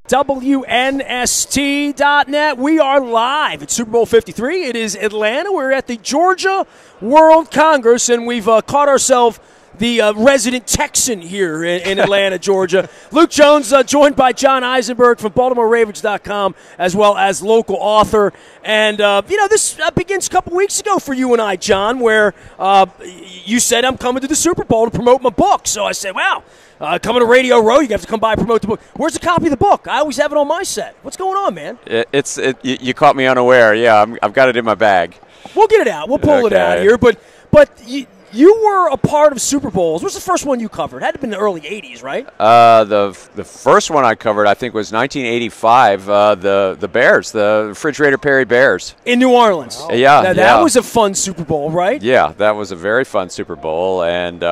WNST.net. We are live at Super Bowl 53. It is Atlanta. We're at the Georgia World Congress, and we've caught ourselves the resident Texan here in Atlanta, Georgia. Luke Jones, joined by John Eisenberg from BaltimoreRavens.com, as well as local author. And, this begins a couple weeks ago for you and I, John, where you said, I'm coming to the Super Bowl to promote my book. So I said, wow. Coming to Radio Row, you have to come by and promote the book. Where's the copy of the book? I always have it on my set. What's going on, man? You caught me unaware. Yeah, I've got it in my bag. We'll get it out. We'll pull it out here. But you were a part of Super Bowls. What's the first one you covered? It had to have been the early 80s, right? The first one I covered, I think, was 1985, the Bears, the Refrigerator Perry Bears. In New Orleans. Wow. Yeah. That was a fun Super Bowl, right? Yeah, that was a very fun Super Bowl. And,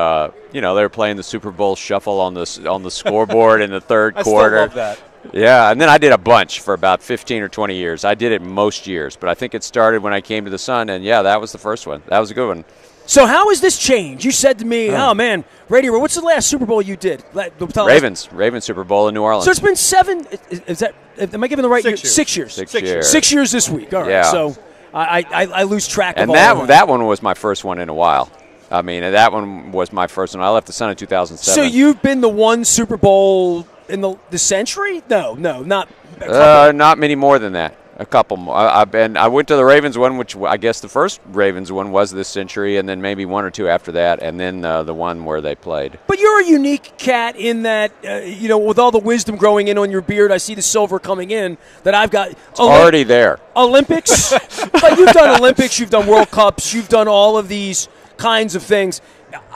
they were playing the Super Bowl shuffle on the scoreboard in the third quarter. I still love that. Yeah, and then I did a bunch for about 15 or 20 years. I did it most years, but I think it started when I came to the Sun, and, yeah, that was the first one. That was a good one. So how has this changed? You said to me, oh man, Radio Row, what's the last Super Bowl you did? Ravens Super Bowl in New Orleans. So it's been 7, am I giving the right year? 6 years. 6 years. 6 years this week. All right, yeah. So I lose track of all And that one was my first one in a while. I mean, that one was my first one. I left the Sun in 2007. So you've been the one Super Bowl in the century? No, not not many more than that. A couple more. I went to the Ravens one, which I guess the first Ravens one was this century, and then maybe one or two after that, and then the one where they played. But you're a unique cat in that, with all the wisdom growing in on your beard, I see the silver coming in that I've got. It's already there. Olympics? But you've done Olympics, you've done World Cups, you've done all of these kinds of things.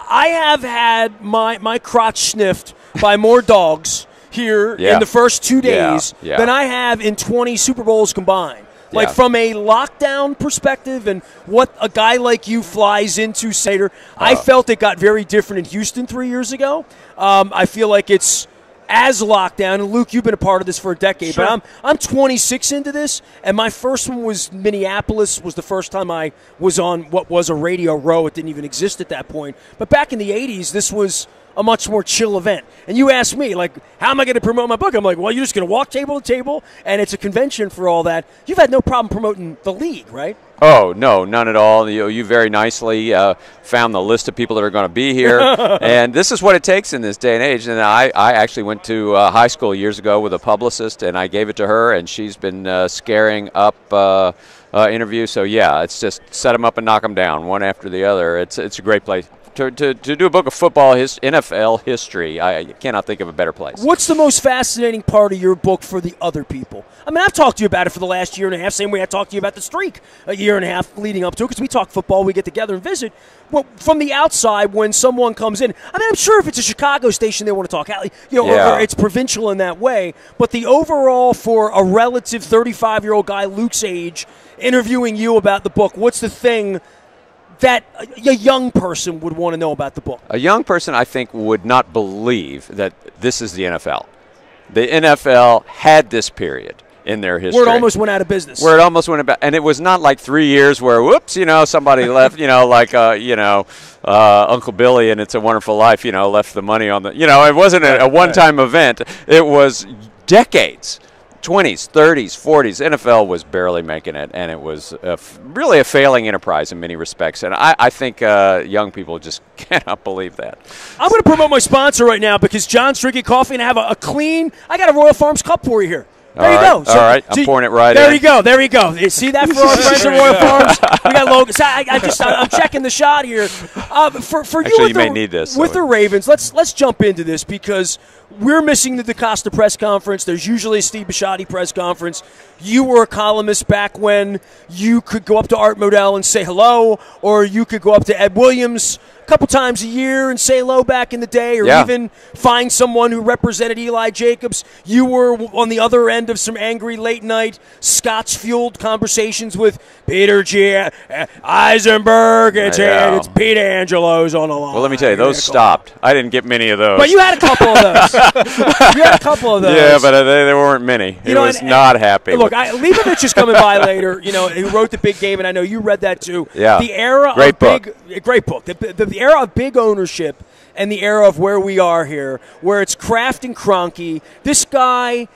I have had my crotch sniffed by more dogs here in the first 2 days than I have in 20 Super Bowls combined. Like from a lockdown perspective and what a guy like you flies into, Sater, I felt it got very different in Houston 3 years ago. I feel like it's as locked down. And Luke, you've been a part of this for a decade, but I'm 26 into this, and my first one was Minneapolis. Was the first time I was on what was a Radio Row. It didn't even exist at that point. But back in the 80s, this was a much more chill event. And you asked me, like, how am I going to promote my book? I'm like, well, you're just going to walk table to table, and it's a convention for all that. You've had no problem promoting the league, right? Oh, no, none at all. You very nicely found the list of people that are going to be here. And this is what it takes in this day and age. And I actually went to high school years ago with a publicist, and I gave it to her, and she's been scaring up interviews. So, yeah, it's just set them up and knock them down one after the other. It's a great place. To do a book of football, NFL history, I cannot think of a better place. What's the most fascinating part of your book for the other people? I mean, I've talked to you about it for the last year and a half, same way I talked to you about the streak a year and a half leading up to it, because we talk football, we get together and visit. Well, from the outside, when someone comes in, I mean, I'm sure if it's a Chicago station, they want to talk, or it's provincial in that way, but the overall for a relative 35-year-old guy Luke's age, interviewing you about the book, what's the thing that a young person would want to know about the book? A young person, I think, would not believe that this is the NFL. The NFL had this period in their history. Where it almost went out of business. And it was not like 3 years where, whoops, somebody left, like, Uncle Billy and It's a Wonderful Life, left the money on the, it wasn't a one-time event. It was decades. 20s, 30s, 40s, NFL was barely making it, and it was really a failing enterprise in many respects. And I think young people just cannot believe that. I'm going to promote my sponsor right now because John's drinking coffee, and I have a clean – I got a Royal Farms cup for you here. There you go. So, all right, I'm pouring it right in. There you go. You see that for our friends at Royal Farms? We got Logan. So I'm checking the shot here. For Actually, you may need this. With the Ravens, let's jump into this because we're missing the DaCosta press conference. There's usually a Steve Bisciotti press conference. You were a columnist back when you could go up to Art Modell and say hello, or you could go up to Ed Williams a couple times a year and say hello back in the day, or even find someone who represented Eli Jacobs. You were on the other end of some angry late-night Scotch-fueled conversations with Peter Eisenberg. It's Pete Angelo's on the line. Well, let me tell you, those stopped. I didn't get many of those. But you had a couple of those. Yeah, but there weren't many. He was not happy. Look, Leibovich is coming by later, who wrote The Big Game, and I know you read that too. Yeah. The era great of book. Great book. The era of big ownership and the era of where we are here, where it's Kraft and Kroenke. This guy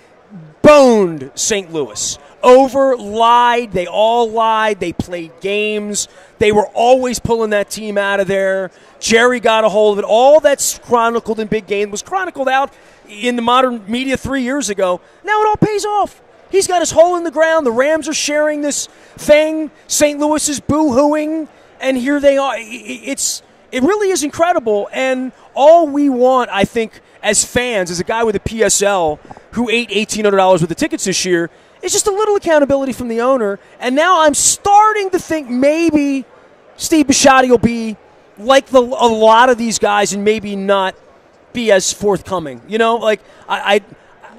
boned St. Louis. Lied. They all lied. They played games. They were always pulling that team out of there. Jerry got a hold of it. All that's chronicled in Big Game was chronicled out in the modern media 3 years ago. Now it all pays off. He's got his hole in the ground. The Rams are sharing this thing. St. Louis is boo-hooing, and here they are. It really is incredible, and all we want, I think, as fans, as a guy with a PSL who ate $1,800 worth of tickets this year, is just a little accountability from the owner. And now I'm starting to think maybe Steve Bisciotti will be like a lot of these guys and maybe not be as forthcoming. You know, like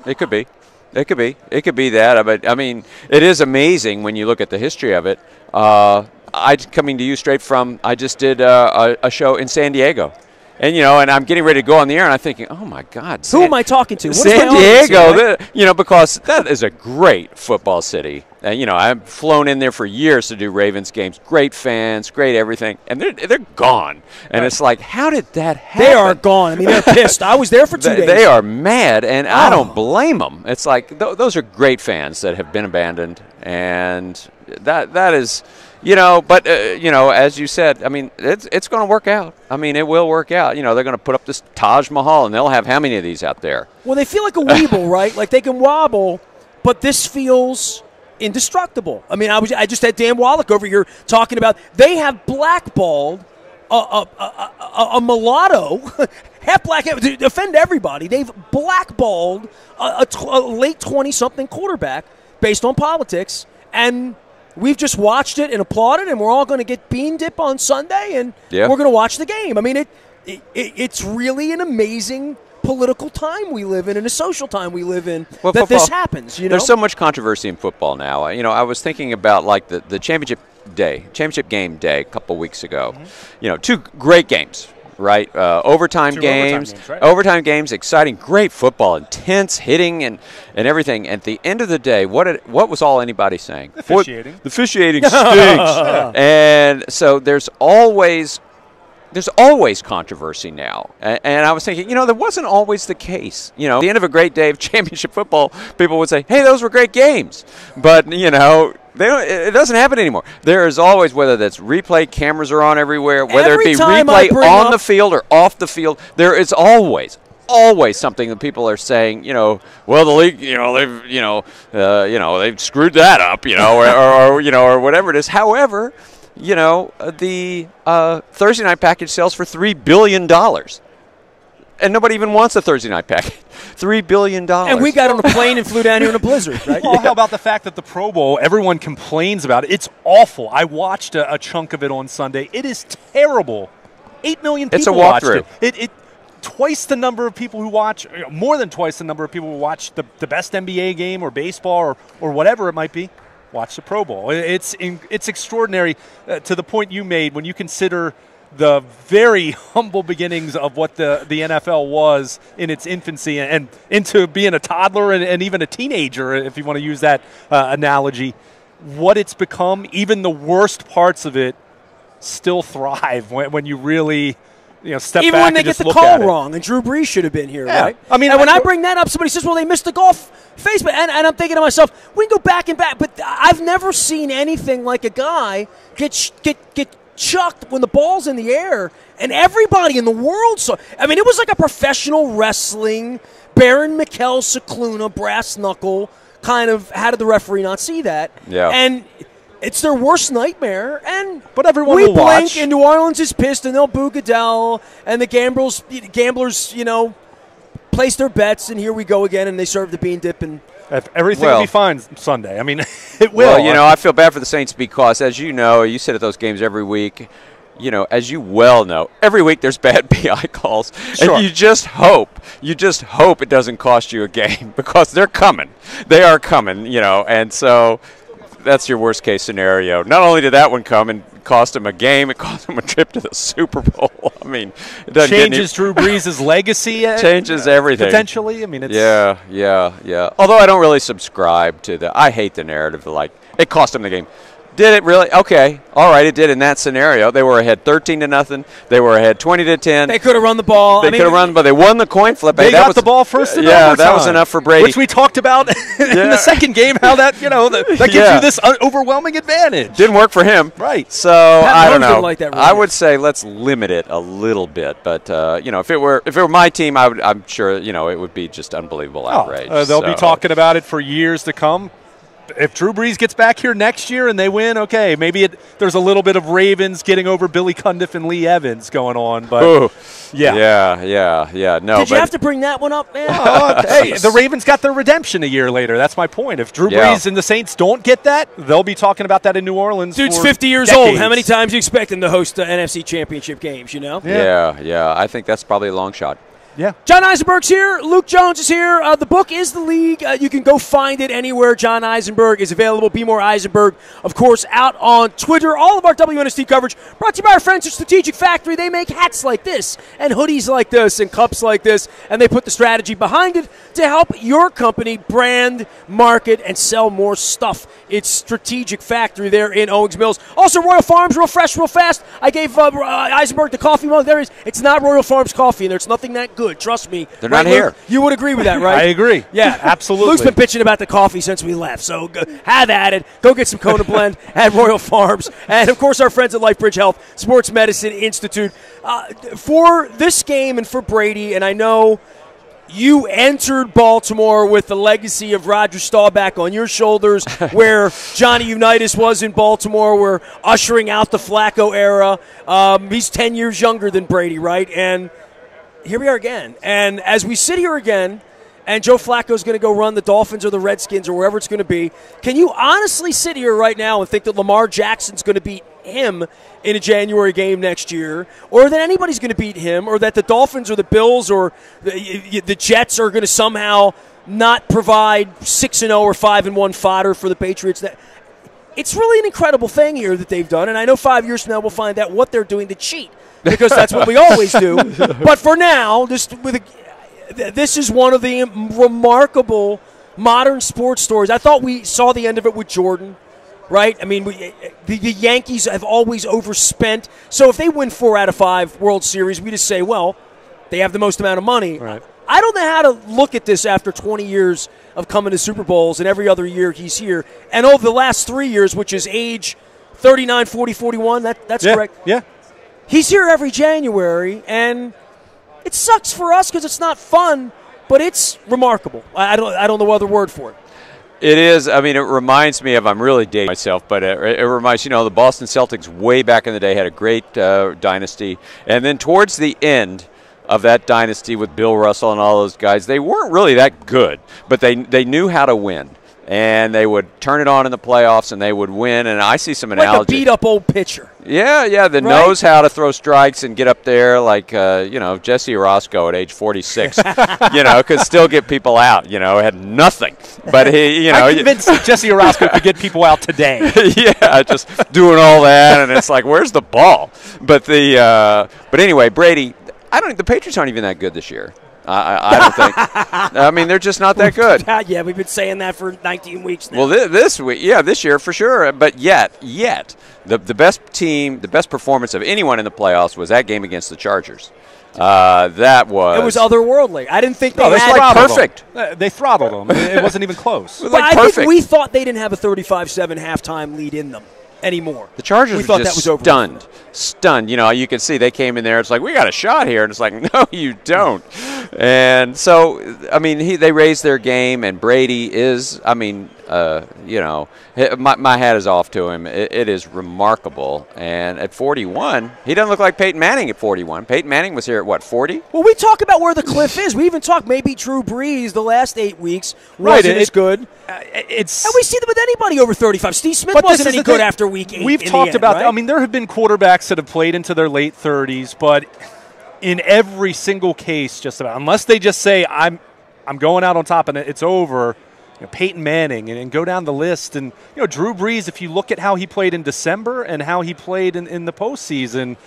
It could be. It could be. It could be that. But, I mean, it is amazing when you look at the history of it. Coming to you straight from, I just did a show in San Diego. And, you know, and I'm getting ready to go on the air, and I'm thinking, oh, my God. Who am I talking to? What San Diego, you know, because that is a great football city. And, you know, I've flown in there for years to do Ravens games. Great fans, great everything. And they're gone. And it's like, how did that happen? They are gone. I mean, they're pissed. I was there for 2 days. They are mad, and I don't blame them. It's like those are great fans that have been abandoned. And that is... You know, but, you know, as you said, I mean, it's going to work out. I mean, it will work out. You know, they're going to put up this Taj Mahal, and they'll have how many of these out there? Well, they feel like a weeble, right? Like they can wobble, but this feels indestructible. I mean, I just had Dan Wallach over here talking about they have blackballed a mulatto, half black, to offend everybody. They've blackballed a late 20-something quarterback based on politics, and we've just watched it and applauded, and we're all going to get bean dip on Sunday, and we're going to watch the game. I mean, it's really an amazing political time we live in and a social time we live in this happens. You know? There's so much controversy in football now. You know, I was thinking about, like, the championship game day a couple weeks ago. Mm-hmm. You know, 2 great games. Right, overtime games, right? Overtime games, exciting, great football, intense hitting and everything. At the end of the day, what was all anybody saying? The officiating stinks. And so there's always controversy now. And I was thinking, you know, that wasn't always the case. You know, at the end of a great day of championship football, people would say, hey, those were great games. But, you know, it doesn't happen anymore. There is always, whether that's replay, cameras are on everywhere, whether it be replay on the field or off the field, there is always something that people are saying, you know, well, the league, you know, they've screwed that up, you know, or whatever it is. However, you know, the Thursday night package sells for $3 billion. And nobody even wants a Thursday night package. $3 billion. And we got on a plane and flew down here in a blizzard, right? Well, how about the fact that the Pro Bowl, everyone complains about it. It's awful. I watched a chunk of it on Sunday. It is terrible. 8 million people watched it. It twice the number of people who watch, more than twice the number of people who watch the best NBA game or baseball or whatever it might be, watch the Pro Bowl. It's extraordinary to the point you made when you consider the very humble beginnings of what the NFL was in its infancy and into being a toddler and even a teenager, if you want to use that analogy. What it's become, even the worst parts of it still thrive when you really step even back when they and get just the look call at it. wrong, and Drew Brees should have been here, Yeah. right? I mean, and when I bring that up, somebody says, well, they missed the golf face, and I'm thinking to myself, we can go back and back, but I've never seen anything like a guy get chucked when the ball's in the air, and everybody in the world saw. I mean, it was like a professional wrestling, Baron Mikel Cicluna, brass knuckle, kind of, how did the referee not see that? Yeah. And it's their worst nightmare, but everyone will watch. We blink, and New Orleans is pissed, and they'll boo Goodell, and the gamblers, place their bets, and here we go again, and they serve the bean dip, and everything will be fine Sunday. I mean, it will. Well, I feel bad for the Saints because, as you know, you sit at those games every week. As you well know, every week there's bad PI calls, sure. And you just hope it doesn't cost you a game because they're coming. They are coming, and so that's your worst case scenario. Not only did that one come and cost him a game, it cost him a trip to the Super Bowl. I mean, it doesn't changes Drew Brees' legacy. Changes everything. Potentially. I mean, it's yeah. Although I don't really subscribe to I hate the narrative like it cost him the game. Did it really? Okay. All right, it did in that scenario. They were ahead 13-0. They were ahead 20-10. They could have run the ball. They could have run, but they won the coin flip. They got the ball first in overtime. That was enough for Brady. Which we talked about in the second game, how that, that gives you this overwhelming advantage. Didn't work for him. Right. So, I don't know. Like that I would say let's limit it a little bit. But, if it were my team, I'm sure, it would be just unbelievable outrage. They'll be talking about it for years to come. If Drew Brees gets back here next year and they win, okay, maybe there's a little bit of Ravens getting over Billy Cundiff and Lee Evans going on. But yeah. No, Did you have to bring that one up, man? Hey, the Ravens got their redemption a year later. That's my point. If Drew Brees and the Saints don't get that, they'll be talking about that in New Orleans. Dude's for 50 years decades. old. How many times do you expect him to host the NFC Championship games, Yeah. I think that's probably a long shot. Yeah. John Eisenberg's here. Luke Jones is here. The book is The League. You can go find it anywhere. John Eisenberg is available. Be More Eisenberg, of course, out on Twitter. All of our WNST coverage brought to you by our friends at Strategic Factory. They make hats like this and hoodies like this and cups like this, and they put the strategy behind it to help your company brand, market, and sell more stuff. It's Strategic Factory there in Owings Mills. Also, Royal Farms, real fresh, real fast. I gave Eisenberg the coffee mug. There is. It's not Royal Farms coffee, and there's nothing that good. Trust me. They're not here. Luke? You would agree with that, right? I agree. Yeah, absolutely. Luke's been pitching about the coffee since we left, so have at it. Go get some Kona Blend at Royal Farms. And, of course, our friends at LifeBridge Health, Sports Medicine Institute. For this game and for Brady, and I know you entered Baltimore with the legacy of Roger Staubach on your shoulders, where Johnny Unitas was in Baltimore. We're ushering out the Flacco era. He's 10 years younger than Brady, right? And here we are again. And as we sit here again, and Joe Flacco's going to go run the Dolphins or the Redskins or wherever it's going to be, can you honestly sit here right now and think that Lamar Jackson's going to beat him in a January game next year, or that anybody's going to beat him, or that the Dolphins or the Bills or the Jets are going to somehow not provide 6-0 or 5-1 fodder for the Patriots? It's really an incredible thing here that they've done, and I know 5 years from now we'll find out what they're doing to cheat, because that's what we always do. But for now, this is one of the remarkable modern sports stories. I thought we saw the end of it with Jordan, right? I mean, the Yankees have always overspent. So if they win 4 out of 5 World Series, we just say, well, they have the most amount of money. Right. I don't know how to look at this after 20 years of coming to Super Bowls, and every other year he's here. And over the last 3 years, which is age 39, 40, 41, that's correct. Yeah. He's here every January, and it sucks for us because it's not fun, but it's remarkable. I don't know other word for it. It is. I mean, it reminds me of, I'm really dating myself, but it reminds, the Boston Celtics way back in the day had a great dynasty. And then towards the end of that dynasty with Bill Russell and all those guys, they weren't really that good, but they knew how to win. And they would turn it on in the playoffs, and they would win. And I see some analogy. Like a beat-up old pitcher. Yeah, that knows how to throw strikes and get up there, like Jesse Orozco at age 46. Could still get people out. Had nothing, but he, I'm convinced that Jesse Orozco could get people out today. Yeah, just doing all that, and it's like, where's the ball? But anyway, Brady. The Patriots aren't even that good this year. I don't think. I mean, they're just not that good. Yeah, we've been saying that for 19 weeks now. Well, this week, this year for sure. But yet, the best team, the best performance of anyone in the playoffs was that game against the Chargers. It was otherworldly. I didn't think they had perfect. They throttled them. It wasn't even close. But I think we thought they didn't have a 35-7 halftime lead in them anymore. The Chargers were just stunned. You can see they came in there. It's like, we got a shot here. And it's like, no, you don't. And so, I mean, they raised their game, and Brady is, my hat is off to him. It is remarkable. And at 41, he doesn't look like Peyton Manning at 41. Peyton Manning was here at, 40? Well, we talk about where the cliff is. We even talk maybe Drew Brees the last 8 weeks wasn't as good. And we see that with anybody over 35. Steve Smith wasn't any good after week 8. We've talked about that. I mean, there have been quarterbacks that have played into their late 30s, but in every single case, just about, unless they just say, I'm going out on top and it's over, Peyton Manning, and go down the list. And, Drew Brees, if you look at how he played in December and how he played in the postseason,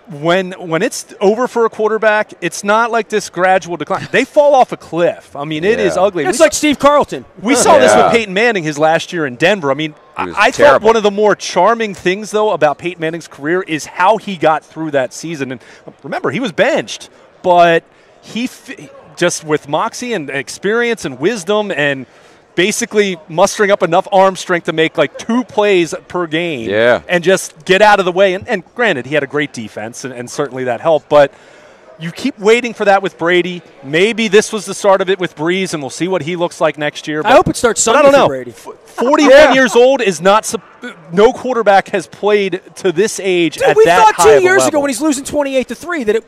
when it's over for a quarterback, it's not like this gradual decline. They fall off a cliff. I mean, it is ugly. It's like Steve Carlton. We saw this with Peyton Manning his last year in Denver. I mean, I thought one of the more charming things, though, about Peyton Manning's career is how he got through that season. And remember, he was benched, but he just with moxie and experience and wisdom and basically mustering up enough arm strength to make like 2 plays per game and just get out of the way. And granted, he had a great defense, and certainly that helped. But you keep waiting for that with Brady. Maybe this was the start of it with Breeze, and we'll see what he looks like next year. I hope it starts Sunday for Brady. 41 years old is not no quarterback has played to this age at that high of a level. We thought 2 years ago when he's losing 28-3 that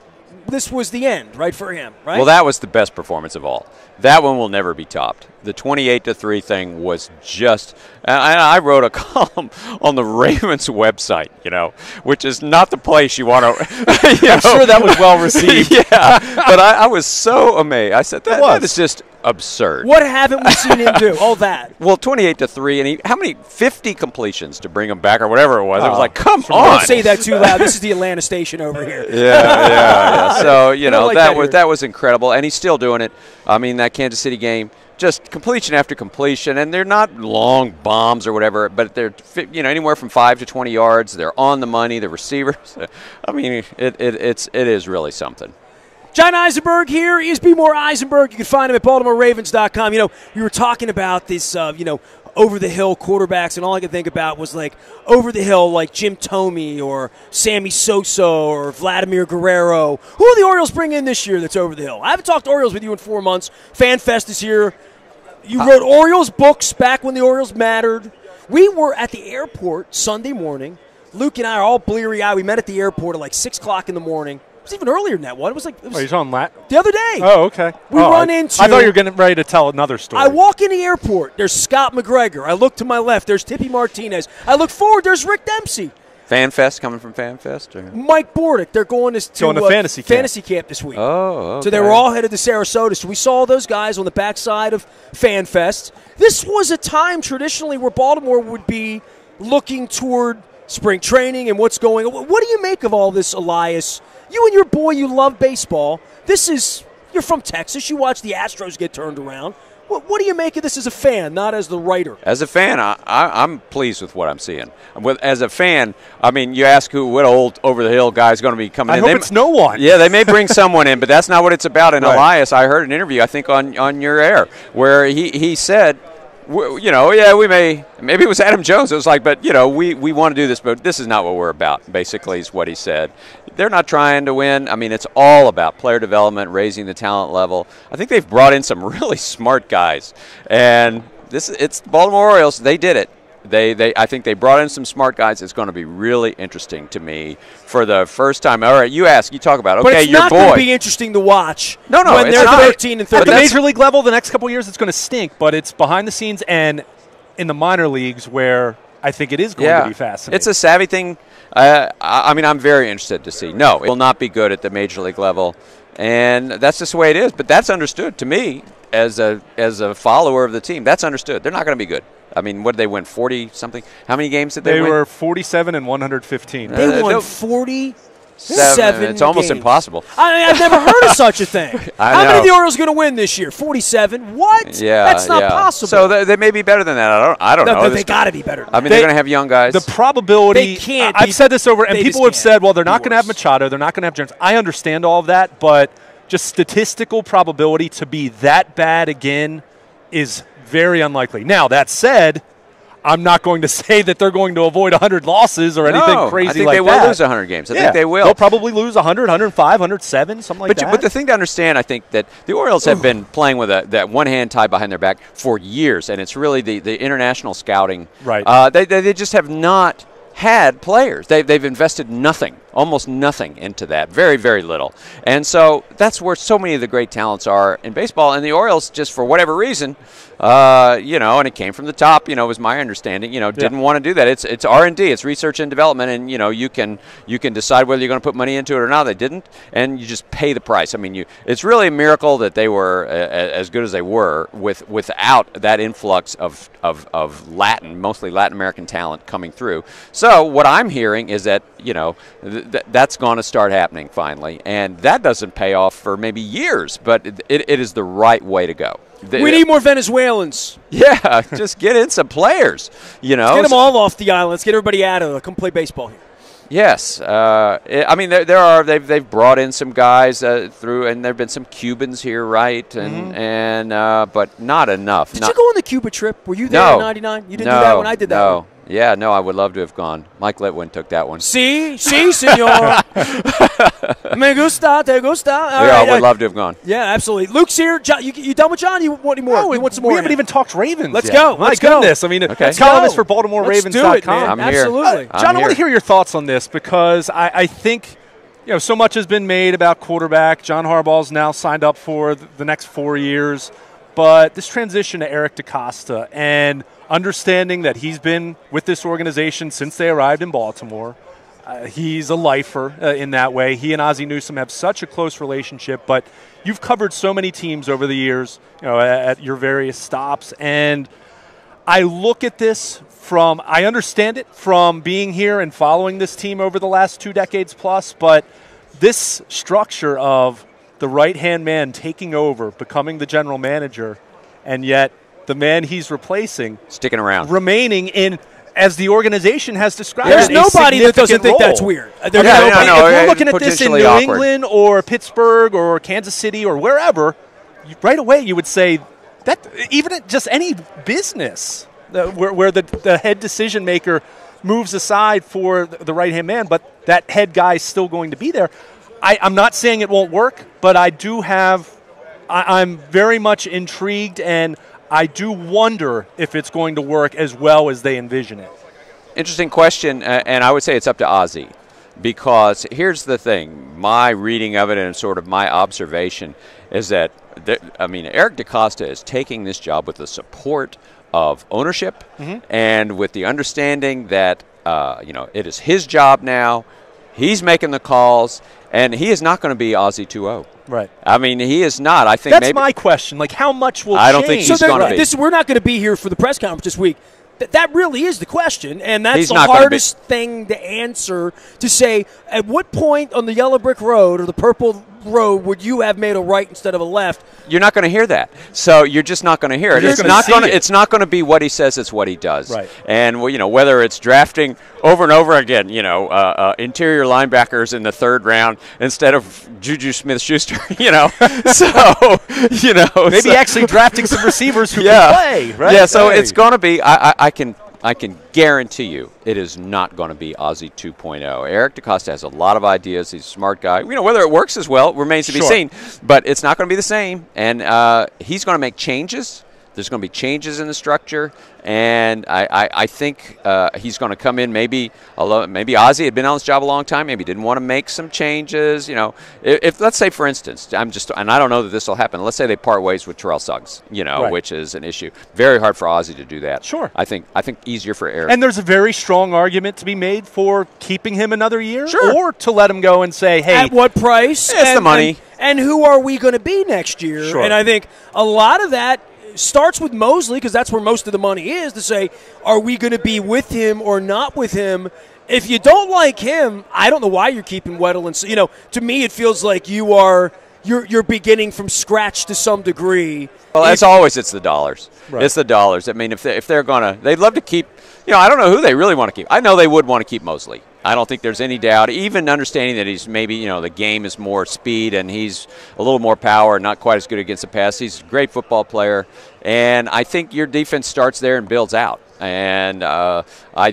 this was the end, right, for him, right? Well, that was the best performance of all. That one will never be topped. The 28-3 thing was just I wrote a column on the Ravens website, which is not the place you want to. I'm sure that was well received. But I was so amazed. I said, that is just absurd. What haven't we seen him do? All that. Well, 28-3, and how many 50 completions to bring him back or whatever it was. It was like, come on. Don't say that too loud. This is the Atlanta station over here. Yeah. So, that was incredible, and he's still doing it. I mean, that Kansas City game, just completion after completion, and they're not long bombs or whatever, but they're anywhere from 5 to 20 yards. They're on the money. The receivers. I mean, it is really something. John Eisenberg here. He is Be More Eisenberg. You can find him at BaltimoreRavens.com. We were talking about this, over-the-hill quarterbacks, and all I could think about was, like, over-the-hill, like Jim Thome or Sammy Sosa or Vladimir Guerrero. Who are the Orioles bringing in this year that's over-the-hill? I haven't talked Orioles with you in 4 months. FanFest is here. You wrote Orioles books back when the Orioles mattered. We were at the airport Sunday morning. Luke and I are all bleary-eyed. We met at the airport at like 6 o'clock in the morning. It was even earlier than that one. It was like Are you talking the other day. Oh, okay. We run into. I thought you were getting ready to tell another story. I walk in the airport. There's Scott McGregor. I look to my left. There's Tippy Martinez. I look forward. There's Rick Dempsey. FanFest coming from FanFest? Or? Mike Bordick. They're going to fantasy camp this week. Oh, okay. So they were all headed to Sarasota. So we saw those guys on the backside of FanFest. This was a time traditionally where Baltimore would be looking toward spring training and what's going on. What do you make of all this, Elias? You and your boy, you love baseball. You're from Texas. You watch the Astros get turned around. What do you make of this as a fan, not as the writer? As a fan, I'm pleased with what I'm seeing. As a fan, I mean, you ask what old over-the-hill guy is going to be coming in. I hope it's no one. Yeah, they may bring someone in, but that's not what it's about. And Elias, I heard an interview, I think, on your air, where he said, maybe it was Adam Jones. It was like, but, we want to do this, but this is not what we're about, basically, is what he said. They're not trying to win. I mean, it's all about player development, raising the talent level. I think they've brought in some really smart guys. And it's the Baltimore Orioles. They did it. I think they brought in some smart guys. It's going to be really interesting to me for the first time. All right, you talk about, okay, your boy. But it's not going to be interesting to watch when they're 13 and 13. At the major league level, the next couple of years, it's going to stink, but it's behind the scenes and in the minor leagues where I think it is going to be fascinating. It's a savvy thing. I'm very interested to see. No, it will not be good at the major league level, and that's just the way it is. But that's understood to me as a follower of the team. That's understood. They're not going to be good. I mean, what did they win? 40-something? How many games did they win? They were 47 and 115. They won 47 It's almost impossible. I've never heard of such a thing. How many of the Orioles going to win this year? 47? What? Yeah, that's not possible. So they may be better than that. I don't know. They got to be better. They're going to have young guys. The probability. They can't. I've said this over, and people have said, well, they're not going to have Machado. They're not going to have Jones. I understand all of that, but just statistical probability to be that bad again is very unlikely. Now, that said, I'm not going to say that they're going to avoid 100 losses or anything crazy like that. I think they will lose 100 games. I think they will. They'll probably lose 100, 105, 107, something like that. But the thing to understand, I think, that the Orioles have been playing with that one hand tied behind their back for years, and it's really the international scouting. Right. They just have not had players. They've invested nothing, almost nothing into that, very, very little. And so that's where so many of the great talents are in baseball. And the Orioles, just for whatever reason, and it came from the top, was my understanding, didn't want to do that. It's R&D, it's research and development, and, you can decide whether you're going to put money into it or not. They didn't, and you just pay the price. I mean, it's really a miracle that they were as good as they were without that influx of mostly Latin American talent coming through. So what I'm hearing is that, that's going to start happening finally, and that doesn't pay off for maybe years, but it is the right way to go. We need more Venezuelans. Yeah, just get in some players. Let's get them all off the island. Let's get everybody out of it. Come play baseball here. Yes, I mean they've brought in some guys through, and there've been some Cubans here, right? And but not enough. Did you go on the Cuba trip? Were you there in '99? You didn't do that when I did that. No. One. Yeah, no, I would love to have gone. Mike Litwin took that one. Sí, señor. Me gusta, te gusta. I would love to have gone. Yeah, absolutely. Luke's here. John, you done with John? You want any more? No, you want some more? We haven't even talked Ravens Let's yet. go. My Let's goodness. Go. I mean, okay. columnist for BaltimoreRavens.com. Let's do it, man. I'm absolutely. here. John, I want to hear your thoughts on this because I think so much has been made about quarterback. John Harbaugh's now signed up for the next 4 years. But this transition to Eric DeCosta and understanding that he's been with this organization since they arrived in Baltimore, he's a lifer in that way. He and Ozzie Newsome have such a close relationship, but you've covered so many teams over the years, at your various stops, and I look at this I understand it from being here and following this team over the last 2 decades plus, but this structure of the right-hand man taking over, becoming the general manager, and yet the man he's replacing sticking around, remaining in, as the organization has described. There's nobody that doesn't think that's weird. If we're looking at this in New England or Pittsburgh or Kansas City or wherever, right away you would say that even at just any business where the head decision maker moves aside for the right-hand man, but that head guy is still going to be there. I'm not saying it won't work, but I'm very much intrigued, and I do wonder if it's going to work as well as they envision it. Interesting question, and I would say it's up to Ozzie, because here's the thing. My reading of it and sort of my observation is that, Eric DeCosta is taking this job with the support of ownership and with the understanding that, it is his job now. He's making the calls, and he is not going to be Ozzie 2-0. Right. I mean, he is not. I think that's my question. Like, how much will I don't think he's going to be. We're not going to be here for the press conference this week. That really is the question, and that's he's the hardest thing to answer, to say, at what point on the yellow brick road or the purple road would you have made a right instead of a left? You're not going to hear that. So you're just not going to hear it. It's not going to be what he says, it's what he does. Right. And whether it's drafting over and over again, interior linebackers in the 3rd round instead of Juju Smith-Schuster, maybe actually drafting some receivers who can play, right? Yeah, so it's going to be I can guarantee you it is not going to be Ozzie 2.0. Eric DeCosta has a lot of ideas. He's a smart guy. Whether it works as well remains to be seen, but it's not going to be the same. And he's going to make changes. There's going to be changes in the structure, and I think he's going to come in. Maybe Ozzie had been on this job a long time. Maybe didn't want to make some changes. If let's say, for instance, and I don't know that this will happen. Let's say they part ways with Terrell Suggs, which is an issue. Very hard for Ozzie to do that. Sure. I think easier for Eric. And there's a very strong argument to be made for keeping him another year, sure, or to let him go and say, hey, at what price? It's the money. And who are we going to be next year? Sure. And I think a lot of that starts with Mosley, because that's where most of the money is, to say, are we going to be with him or not with him? If you don't like him, I don't know why you're keeping Weddle. And to me, it feels like you're beginning from scratch to some degree. Well, as always, it's the dollars. Right. It's the dollars. I mean, if they're gonna, they'd love to keep. I don't know who they really want to keep. I know they would want to keep Mosley. I don't think there's any doubt, even understanding that he's maybe, the game is more speed and he's a little more power, not quite as good against the pass. He's a great football player, and I think your defense starts there and builds out. And I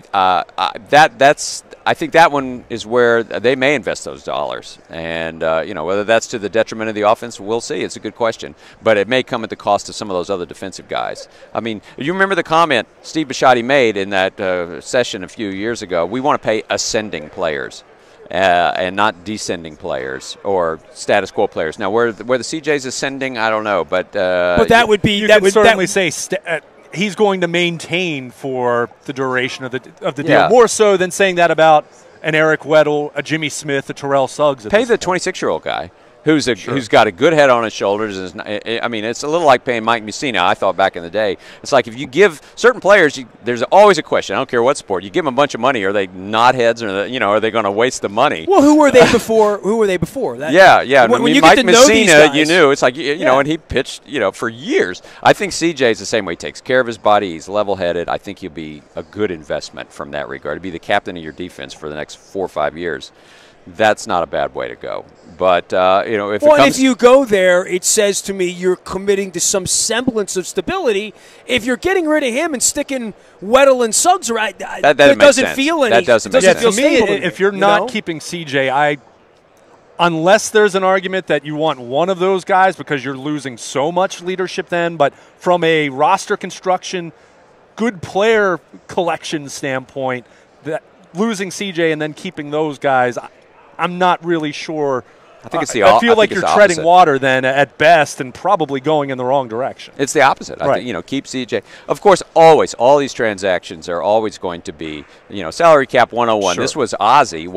think that one is where they may invest those dollars. And, whether that's to the detriment of the offense, we'll see. It's a good question. But it may come at the cost of some of those other defensive guys. I mean, you remember the comment Steve Bisciotti made in that session a few years ago, we want to pay ascending players. And not descending players or status quo players. Now, where the CJ's ascending, I don't know, but that would be you could certainly say he's going to maintain for the duration of the deal, more so than saying that about an Eric Weddle, a Jimmy Smith, a Terrell Suggs. Pay the 26-year-old guy who's got a good head on his shoulders. And I mean, it's a little like paying Mike Mussina, I thought, back in the day. It's like if you give certain players, there's always a question. I don't care what sport. You give them a bunch of money, are they knotheads, or are they going to waste the money? Well, who were they before? Who were they before? Yeah. When you Mike get to know these Mussina, guys, you knew. It's like, and he pitched, for years. I think CJ's the same way. He takes care of his body. He's level-headed. I think he'll be a good investment from that regard. To be the captain of your defense for the next 4 or 5 years. That's not a bad way to go. But, if you go there, it says to me you're committing to some semblance of stability. If you're getting rid of him and sticking Weddle and Suggs around, that doesn't feel any. That doesn't make sense. To me, if you're not keeping CJ, unless there's an argument that you want one of those guys because you're losing so much leadership then, but from a roster construction, good player collection standpoint, that losing CJ and then keeping those guys, I'm not really sure. I think it's I feel like you're treading water then at best and probably going in the wrong direction. It's the opposite. Right. I think, keep CJ. Of course, always, all these transactions are always going to be, salary cap 101. Sure. This was Ozzie,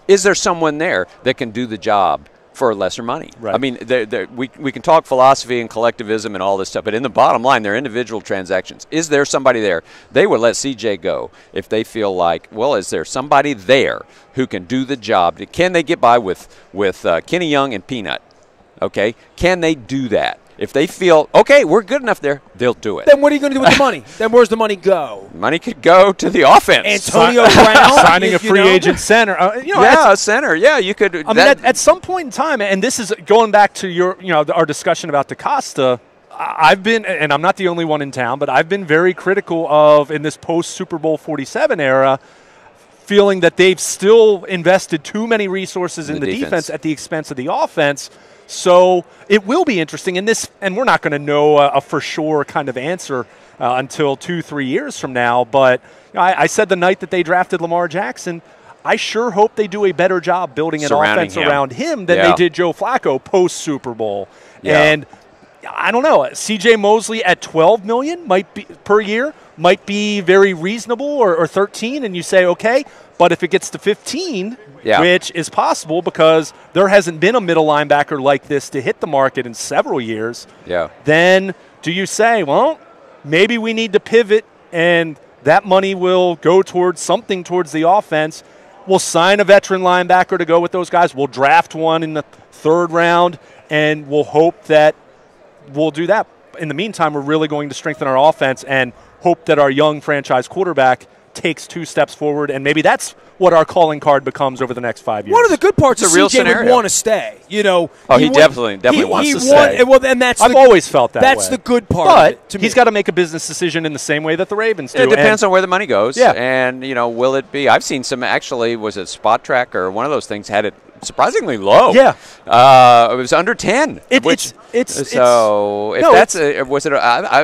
is there someone there that can do the job for lesser money? Right. I mean, we can talk philosophy and collectivism and all this stuff, but in the bottom line, they're individual transactions. Is there somebody there? They would let CJ go if they feel like, well, is there somebody there who can do the job? Can they get by with Kenny Young and Peanut? Okay, can they do that? If they feel, okay, we're good enough there, they'll do it. Then what are you going to do with the money? Then where's the money go? Money could go to the offense. Antonio Brown. Signing a free agent center. A center. Yeah, you could. I mean, at some point in time, and this is going back to our discussion about DaCosta, I've been, and I'm not the only one in town, but I've been very critical of, in this post-Super Bowl 47 era, feeling that they've still invested too many resources in the defense at the expense of the offense. So it will be interesting in this, and we're not going to know a for sure kind of answer until 2-3 years from now. But I said the night that they drafted Lamar Jackson, I sure hope they do a better job building an offense around him than they did Joe Flacco post Super Bowl. Yeah. And I don't know, C.J. Mosley at $12 million per year might be very reasonable, or 13, and you say okay. But if it gets to 15, which is possible because there hasn't been a middle linebacker like this to hit the market in several years, then do you say, well, maybe we need to pivot and that money will go towards something towards the offense. We'll sign a veteran linebacker to go with those guys. We'll draft one in the 3rd round, and we'll hope that we'll do that. In the meantime, we're really going to strengthen our offense and hope that our young franchise quarterback takes 2 steps forward, and maybe that's what our calling card becomes over the next 5 years. One of the good parts is CJ would want to stay. He definitely wants to stay. And I've always felt that That's way. the good part but of it to he's me. got to make a business decision in the same way that the Ravens do. It depends on where the money goes. Yeah. And, will it be – I've seen some – actually, was it Spot Track or one of those things had it surprisingly low. Yeah. It was under 10. I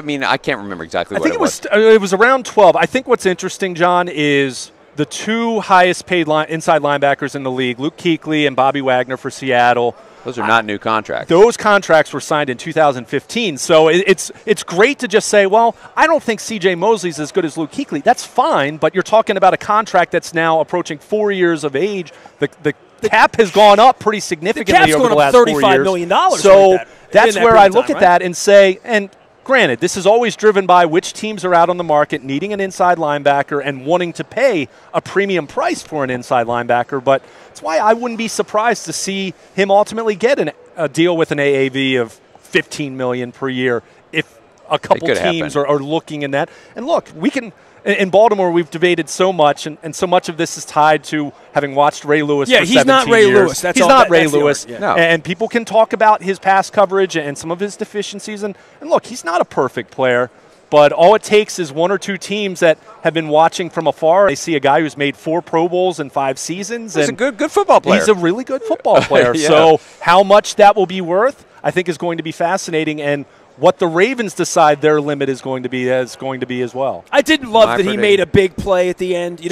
mean, I can't remember exactly what it was. It was around 12. I think what's interesting, John, is the 2 highest paid inside linebackers in the league, Luke Kuechly and Bobby Wagner for Seattle. Those are not new contracts. Those contracts were signed in 2015. So it's great to just say, well, I don't think C.J. Mosley's as good as Luke Kuechly. That's fine, but you're talking about a contract that's now approaching 4 years of age. The cap has gone up pretty significantly over the last 4 years. $35 million. So that's where I look at that and say, and granted, this is always driven by which teams are out on the market needing an inside linebacker and wanting to pay a premium price for an inside linebacker, but that's why I wouldn't be surprised to see him ultimately get a deal with an AAV of $15 million per year if a couple teams are looking in that. And look, we can – in Baltimore, we've debated so much, and so much of this is tied to having watched Ray Lewis for 17 years. Yeah, he's not Ray Lewis. He's not Ray Lewis. No. And people can talk about his pass coverage and some of his deficiencies. And look, he's not a perfect player, but all it takes is 1 or 2 teams that have been watching from afar. They see a guy who's made 4 Pro Bowls in 5 seasons. He's a good football player. He's a really good football player. Yeah. So how much that will be worth, I think, is going to be fascinating. And what the Ravens decide their limit is going to be as well. I did love that he made a big play at the end. He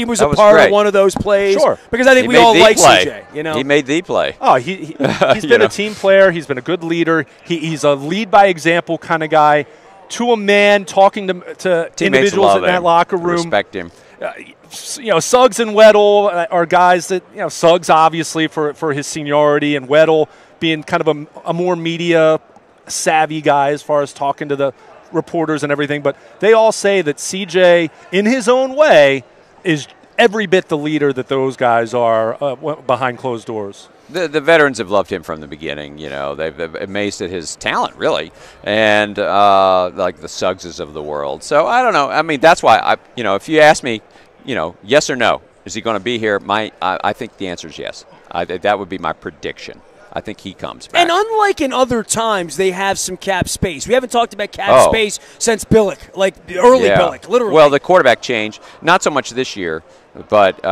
was a was part great. of one of those plays. Sure. Because I think we all like CJ. He made the play. Oh, he's been a team player. He's been a good leader. He's a lead by example kind of guy. To a man, talking to individuals in that locker room. Respect him. Suggs and Weddle are guys that, Suggs obviously for his seniority, and Weddle being kind of a more media savvy guy as far as talking to the reporters and everything, but they all say that CJ, in his own way, is every bit the leader that those guys are behind closed doors. The veterans have loved him from the beginning. You know, they've amazed at his talent, really, and like the Suggses of the world. So I don't know. I mean, that's why if you ask me, yes or no, is he going to be here? I think the answer is yes. That would be my prediction. I think he comes back. And unlike in other times, they have some cap space. We haven't talked about cap space since Billick, like the early Billick, literally. Well, the quarterback change, not so much this year, but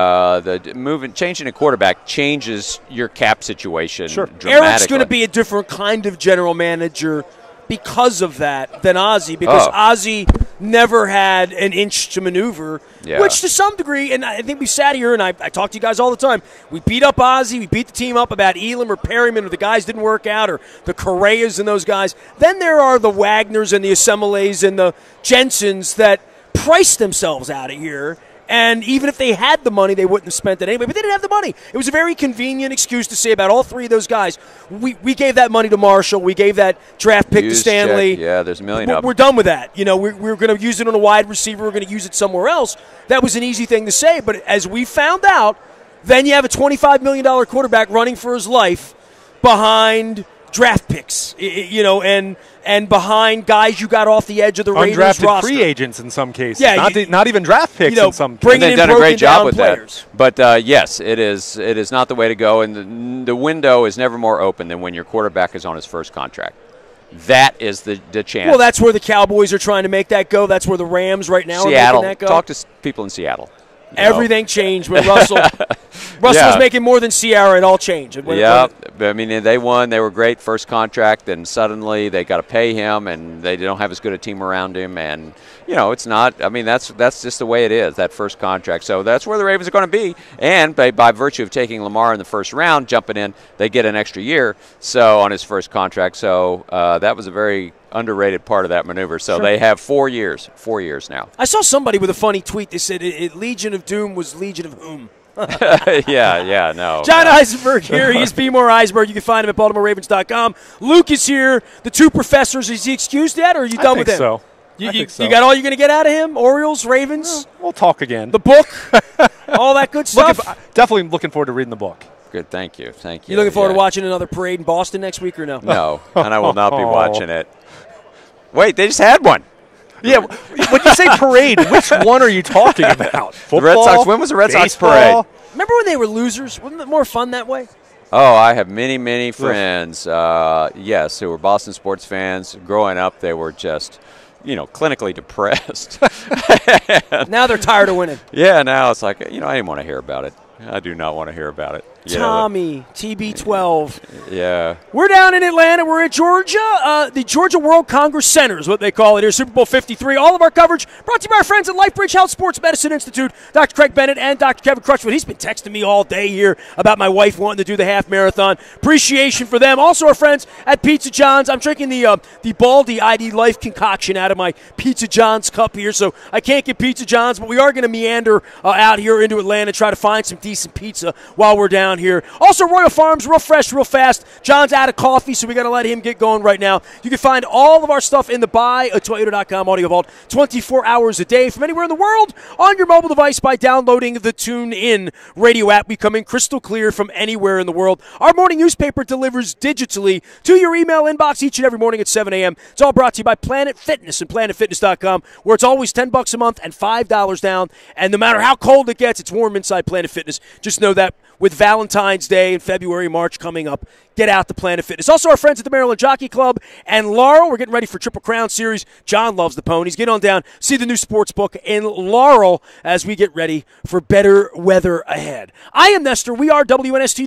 changing a quarterback changes your cap situation dramatically. Eric's going to be a different kind of general manager because of that than Ozzie, because Ozzie never had an inch to maneuver, which to some degree, and I think we sat here, and I talk to you guys all the time, we beat up Ozzie, we beat the team up about Elam or Perryman, or the guys didn't work out, or the Correas and those guys. Then there are the Wagners and the Assemblees and the Jensens that price themselves out of here. And even if they had the money, they wouldn't have spent it anyway. But they didn't have the money. It was a very convenient excuse to say about all three of those guys. We gave that money to Marshall. We gave that draft pick to Stanley. Yeah, there's a million of them. We're done with that. We're going to use it on a wide receiver. We're going to use it somewhere else. That was an easy thing to say. But as we found out, then you have a $25 million quarterback running for his life behind draft picks, and behind guys you got off the edge of the Raiders roster. Undrafted free agents in some cases. Yeah, not even draft picks in some cases. They've done a great job with that. But, yes, it is not the way to go. And the window is never more open than when your quarterback is on his first contract. That is the chance. Well, that's where the Cowboys are trying to make that go. That's where the Rams right now are making that go. Talk to people in Seattle. Everything changed when Russell was making more than Ciara. It all changed. Yeah, I mean, they won. They were great first contract. Then suddenly they got to pay him, and they don't have as good a team around him. And it's not. I mean, that's just the way it is. That first contract. So that's where the Ravens are going to be. And by virtue of taking Lamar in the first round, jumping in, they get an extra year. So on his first contract. So that was a very underrated part of that maneuver. So they have 4 years. 4 years now. I saw somebody with a funny tweet. They said Legion of Doom was Legion of Whom. no. John Eisenberg here. He's B. More Eisenberg. You can find him at BaltimoreRavens.com. Luke is here. The two professors. Is he excused yet, or are you done with him? So. I think so. You got all you're going to get out of him? Orioles, Ravens? We'll talk again. The book? All that good stuff? Definitely looking forward to reading the book. Good, thank you. You looking forward to watching another parade in Boston next week or no? No, and I will not be watching it. Wait, they just had one. Yeah, when you say parade, which one are you talking about? Football, the Red Sox. When was the Red Sox parade? Remember when they were losers? Wasn't it more fun that way? Oh, I have many, many friends, yes, who were Boston sports fans. Growing up, they were just, clinically depressed. Now they're tired of winning. Yeah, now it's like, I didn't want to hear about it. I do not want to hear about it. Tommy, TB12. Yeah. We're down in Atlanta. We're at Georgia. The Georgia World Congress Center is what they call it here, Super Bowl 53. All of our coverage brought to you by our friends at LifeBridge Health Sports Medicine Institute, Dr. Craig Bennett and Dr. Kevin Crutchwood. He's been texting me all day here about my wife wanting to do the half marathon. Appreciation for them. Also our friends at Pizza John's. I'm drinking the Baldy ID Life concoction out of my Pizza John's cup here, so I can't get Pizza John's, but we are going to meander out here into Atlanta, try to find some decent pizza while we're down here. Also, Royal Farms, real fresh, real fast. John's out of coffee, so we got to let him get going right now. You can find all of our stuff in the buyatoyota.com audio vault 24 hours a day from anywhere in the world on your mobile device by downloading the TuneIn radio app. We come in crystal clear from anywhere in the world. Our morning newspaper delivers digitally to your email inbox each and every morning at 7 a.m. It's all brought to you by Planet Fitness and PlanetFitness.com, where it's always $10 a month and $5 down. And no matter how cold it gets, it's warm inside Planet Fitness. Just know that with Valentine's Day in February, March coming up, get out to Planet Fitness. Also, our friends at the Maryland Jockey Club and Laurel. We're getting ready for Triple Crown Series. John loves the ponies. Get on down, see the new sports book in Laurel as we get ready for better weather ahead. I am Nestor. We are WNST.